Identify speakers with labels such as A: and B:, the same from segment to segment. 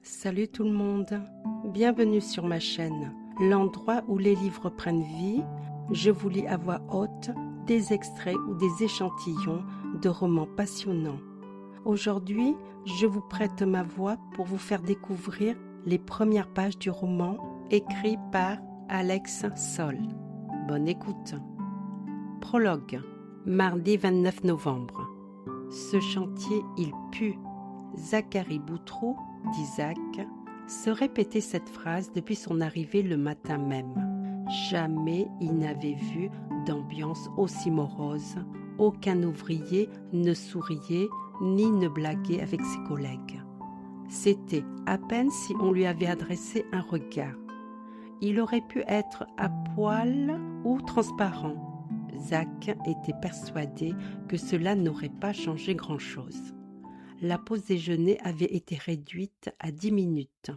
A: Salut tout le monde, bienvenue sur ma chaîne, l'endroit où les livres prennent vie. Je vous lis à voix haute des extraits ou des échantillons de romans passionnants. Aujourd'hui, je vous prête ma voix pour vous faire découvrir les premières pages du roman écrit par Alex Sol. Bonne écoute. Prologue, mardi 29 novembre. Ce chantier, il pue. Zacharie Boutroux, dit Zach, se répétait cette phrase depuis son arrivée le matin même. Jamais il n'avait vu d'ambiance aussi morose. Aucun ouvrier ne souriait ni ne blaguait avec ses collègues. C'était à peine si on lui avait adressé un regard. Il aurait pu être à poil ou transparent. Zach était persuadé que cela n'aurait pas changé grand-chose. La pause déjeuner avait été réduite à 10 minutes.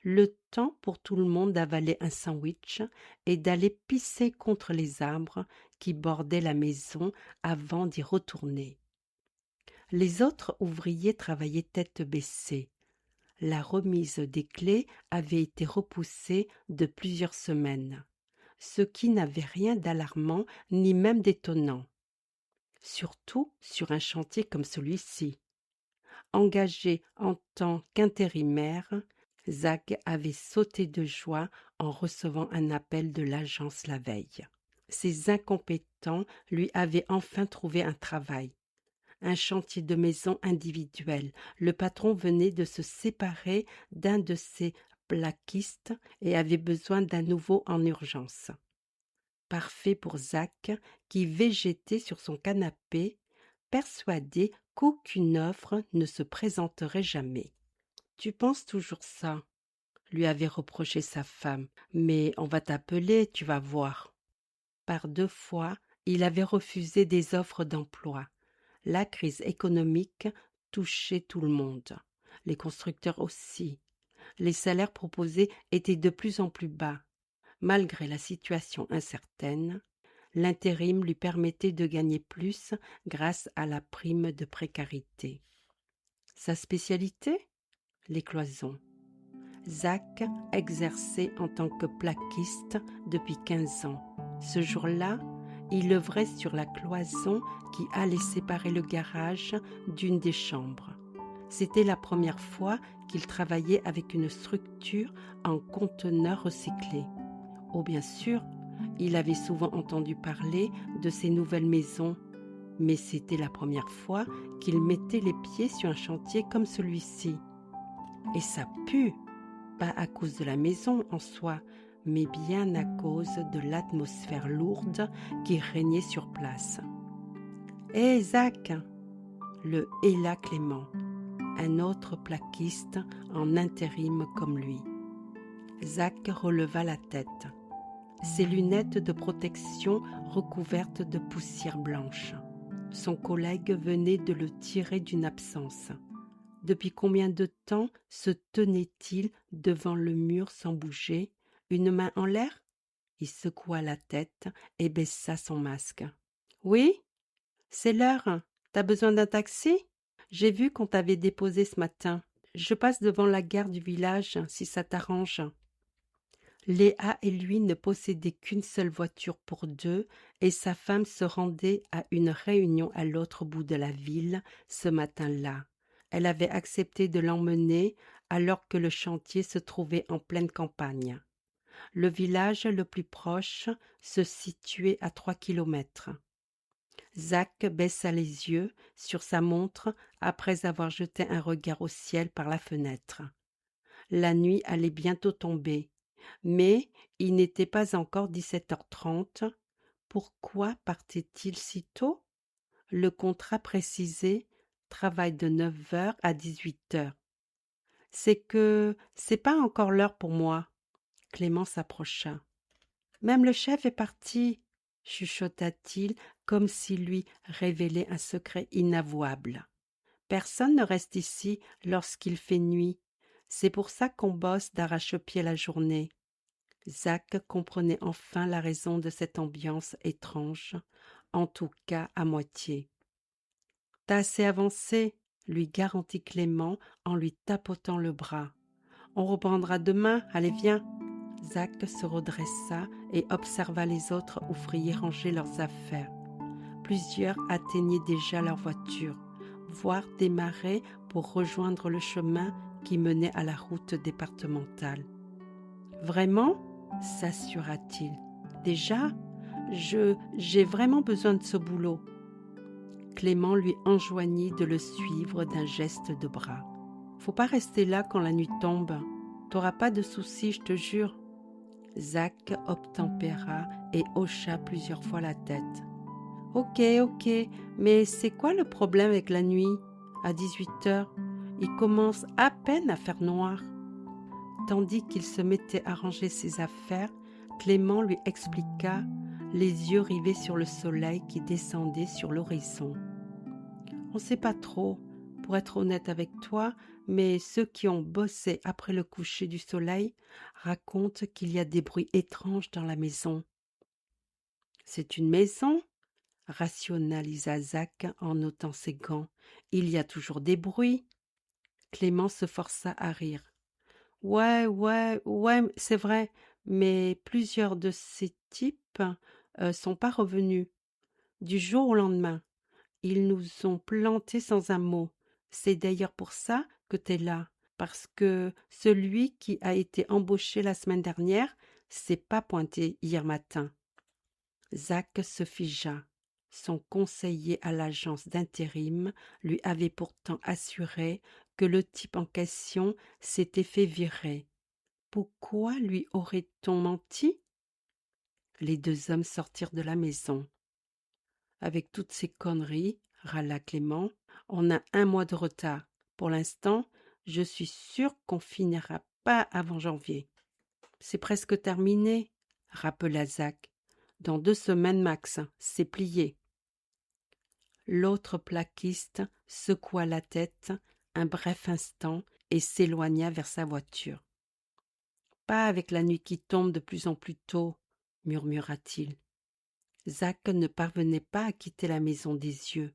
A: Le temps pour tout le monde d'avaler un sandwich et d'aller pisser contre les arbres qui bordaient la maison avant d'y retourner. Les autres ouvriers travaillaient tête baissée. La remise des clés avait été repoussée de plusieurs semaines, ce qui n'avait rien d'alarmant ni même d'étonnant, surtout sur un chantier comme celui-ci. Engagé en tant qu'intérimaire, Zach avait sauté de joie en recevant un appel de l'agence la veille. Ces incompétents lui avaient enfin trouvé un travail. Un chantier de maison individuel. Le patron venait de se séparer d'un de ses plaquistes et avait besoin d'un nouveau en urgence. Parfait pour Zach, qui végétait sur son canapé, persuadé qu'aucune offre ne se présenterait jamais. « Tu penses toujours ça ?» lui avait reproché sa femme. « Mais on va t'appeler, tu vas voir. » Par 2 fois, il avait refusé des offres d'emploi. La crise économique touchait tout le monde, les constructeurs aussi. Les salaires proposés étaient de plus en plus bas. Malgré la situation incertaine, l'intérim lui permettait de gagner plus grâce à la prime de précarité. Sa spécialité ? Les cloisons. Zach exerçait en tant que plaquiste depuis 15 ans. Ce jour-là, il œuvrait sur la cloison qui allait séparer le garage d'une des chambres. C'était la première fois qu'il travaillait avec une structure en conteneur recyclé. Oh, bien sûr, il avait souvent entendu parler de ces nouvelles maisons, mais c'était la première fois qu'il mettait les pieds sur un chantier comme celui-ci. Et ça pue, pas à cause de la maison en soi, mais bien à cause de l'atmosphère lourde qui régnait sur place. « Hé, Zach !» le héla Clément, un autre plaquiste en intérim comme lui. Zach releva la tête. Ses lunettes de protection recouvertes de poussière blanche. Son collègue venait de le tirer d'une absence. Depuis combien de temps se tenait-il devant le mur sans bouger, une main en l'air ? Il secoua la tête et baissa son masque. « Oui, c'est l'heure. T'as besoin d'un taxi ? J'ai vu qu'on t'avait déposé ce matin. Je passe devant la gare du village, si ça t'arrange. » Léa et lui ne possédaient qu'une seule voiture pour 2 et sa femme se rendait à une réunion à l'autre bout de la ville ce matin-là. Elle avait accepté de l'emmener alors que le chantier se trouvait en pleine campagne. Le village le plus proche se situait à 3 kilomètres. Zach baissa les yeux sur sa montre après avoir jeté un regard au ciel par la fenêtre. La nuit allait bientôt tomber. Mais il n'était pas encore 17h30. Pourquoi partait-il si tôt ? Le contrat précisait travail de 9h à 18h. C'est que c'est pas encore l'heure pour moi. Clément s'approcha. Même le chef est parti, chuchota-t-il comme s'il lui révélait un secret inavouable. Personne ne reste ici lorsqu'il fait nuit. C'est pour ça qu'on bosse d'arrache-pied la journée. Zach comprenait enfin la raison de cette ambiance étrange, en tout cas à moitié. « T'as assez avancé » lui garantit Clément en lui tapotant le bras. On reprendra demain, allez viens. Zach se redressa et observa les autres ouvriers ranger leurs affaires. Plusieurs atteignaient déjà leur voiture, voire démarraient pour rejoindre le chemin qui menait à la route départementale. « Vraiment ?» s'assura-t-il. « Déjà ? J'ai vraiment besoin de ce boulot. » Clément lui enjoignit de le suivre d'un geste de bras. « Faut pas rester là quand la nuit tombe. T'auras pas de soucis, je te jure. » Zach obtempéra et hocha plusieurs fois la tête. « Ok, mais c'est quoi le problème avec la nuit ? À 18h, il commence à peine à faire noir. » Tandis qu'il se mettait à ranger ses affaires, Clément lui expliqua, les yeux rivés sur le soleil qui descendait sur l'horizon. « On ne sait pas trop, pour être honnête avec toi, mais ceux qui ont bossé après le coucher du soleil racontent qu'il y a des bruits étranges dans la maison. »« C'est une maison ?» rationalisa Zach en ôtant ses gants. « Il y a toujours des bruits. » Clément se força à rire. « Ouais, c'est vrai, mais plusieurs de ces types sont pas revenus. Du jour au lendemain, ils nous ont plantés sans un mot. C'est d'ailleurs pour ça que t'es là, parce que celui qui a été embauché la semaine dernière s'est pas pointé hier matin. » Zach se figea. Son conseiller à l'agence d'intérim lui avait pourtant assuré que le type en question s'était fait virer. Pourquoi lui aurait-on menti ? Les deux hommes sortirent de la maison. « Avec toutes ces conneries, » râla Clément, « on a 1 mois de retard. Pour l'instant, je suis sûr qu'on finira pas avant janvier. »« C'est presque terminé, » rappela Zach. « Dans 2 semaines max, c'est plié. » L'autre plaquiste secoua la tête un bref instant et s'éloigna vers sa voiture. « Pas avec la nuit qui tombe de plus en plus tôt, » murmura-t-il. Zach ne parvenait pas à quitter la maison des yeux.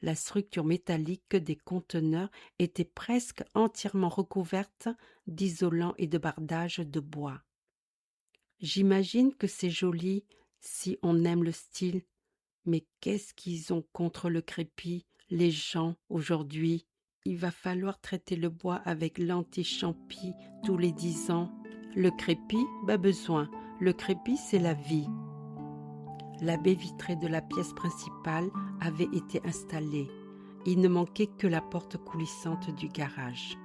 A: La structure métallique des conteneurs était presque entièrement recouverte d'isolants et de bardages de bois. « J'imagine que c'est joli si on aime le style, mais qu'est-ce qu'ils ont contre le crépi, les gens, aujourd'hui ? Il va falloir traiter le bois avec l'anti-champi tous les 10 ans. Le crépi, pas besoin. Le crépi, c'est la vie. » La baie vitrée de la pièce principale avait été installée. Il ne manquait que la porte coulissante du garage.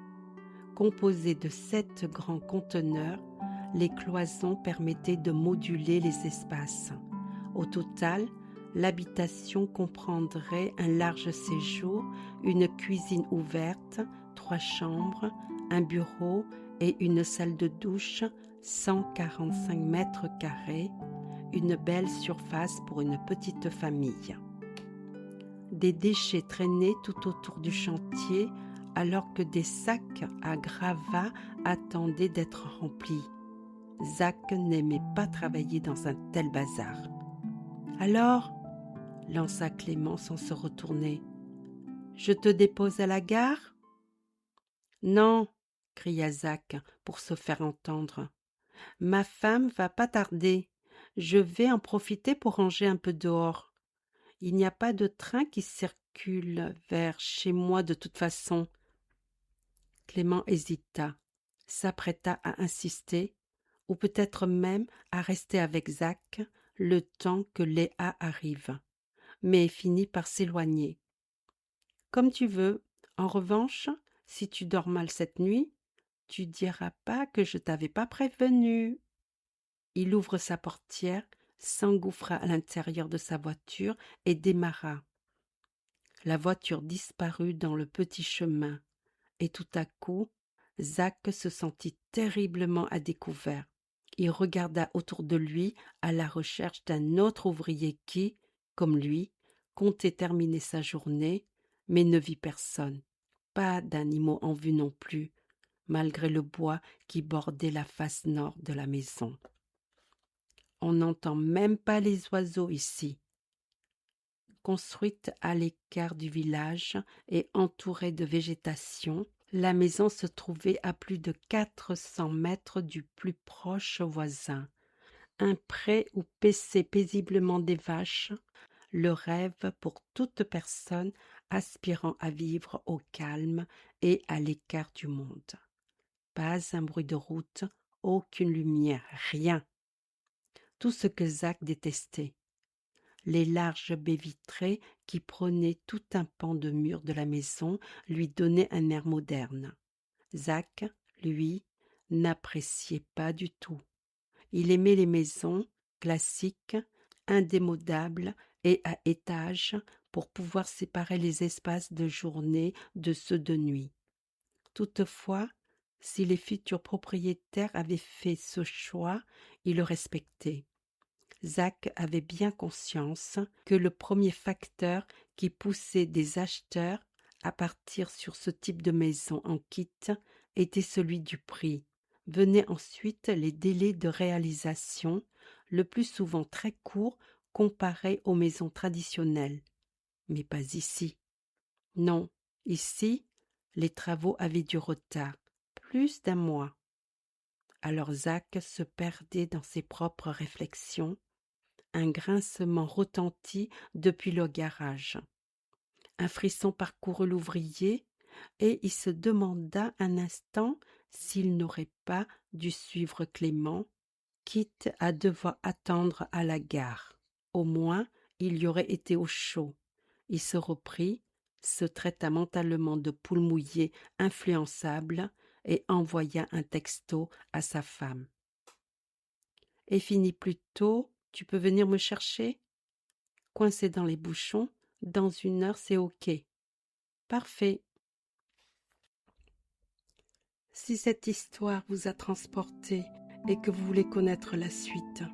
A: Composée de 7 grands conteneurs, les cloisons permettaient de moduler les espaces. Au total, l'habitation comprendrait un large séjour, une cuisine ouverte, 3 chambres, un bureau et une salle de douche, 145 mètres carrés, une belle surface pour une petite famille. Des déchets traînaient tout autour du chantier alors que des sacs à gravats attendaient d'être remplis. Zach n'aimait pas travailler dans un tel bazar. « Alors ?» lança Clément sans se retourner. « Je te dépose à la gare ?»« Non !» cria Zach pour se faire entendre. « Ma femme va pas tarder. Je vais en profiter pour ranger un peu dehors. Il n'y a pas de train qui circule vers chez moi de toute façon. » Clément hésita, s'apprêta à insister, ou peut-être même à rester avec Zach le temps que Léa arrive, mais finit par s'éloigner. « Comme tu veux. En revanche, si tu dors mal cette nuit, tu diras pas que je t'avais pas prévenu. » Il ouvre sa portière, s'engouffra à l'intérieur de sa voiture et démarra. La voiture disparut dans le petit chemin, et tout à coup, Zach se sentit terriblement à découvert. Il regarda autour de lui à la recherche d'un autre ouvrier qui, comme lui, comptait terminer sa journée, mais ne vit personne. Pas d'animaux en vue non plus, malgré le bois qui bordait la face nord de la maison. On n'entend même pas les oiseaux ici. Construite à l'écart du village et entourée de végétation, La maison se trouvait à plus de 400 mètres du plus proche voisin. Un pré où paissaient paisiblement des vaches, le rêve pour toute personne aspirant à vivre au calme et à l'écart du monde. Pas un bruit de route, aucune lumière, rien. Tout ce que Zach détestait. Les larges baies vitrées qui prenaient tout un pan de mur de la maison lui donnaient un air moderne. Zach, lui, n'appréciait pas du tout. Il aimait les maisons classiques, indémodables et à étages pour pouvoir séparer les espaces de journée de ceux de nuit. Toutefois, si les futurs propriétaires avaient fait ce choix, il le respectait. Zach avait bien conscience que le premier facteur qui poussait des acheteurs à partir sur ce type de maison en kit était celui du prix. Venaient ensuite les délais de réalisation, le plus souvent très courts comparés aux maisons traditionnelles. Mais pas ici. Non, ici, les travaux avaient du retard, plus d'un mois. Alors Zach se perdait dans ses propres réflexions. Un grincement retentit depuis le garage. Un frisson parcourut l'ouvrier et il se demanda un instant s'il n'aurait pas dû suivre Clément, quitte à devoir attendre à la gare. Au moins, il y aurait été au chaud. Il se reprit, se traita mentalement de poule mouillée influençable et envoya un texto à sa femme. « Et fini plus tôt, tu peux venir me chercher ? Coincé dans les bouchons, dans 1 heure c'est ok. Parfait. » Si cette histoire vous a transporté et que vous voulez connaître la suite,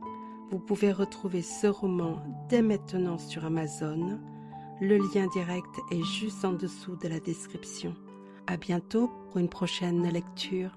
A: vous pouvez retrouver ce roman dès maintenant sur Amazon. Le lien direct est juste en dessous de la description. À bientôt pour une prochaine lecture.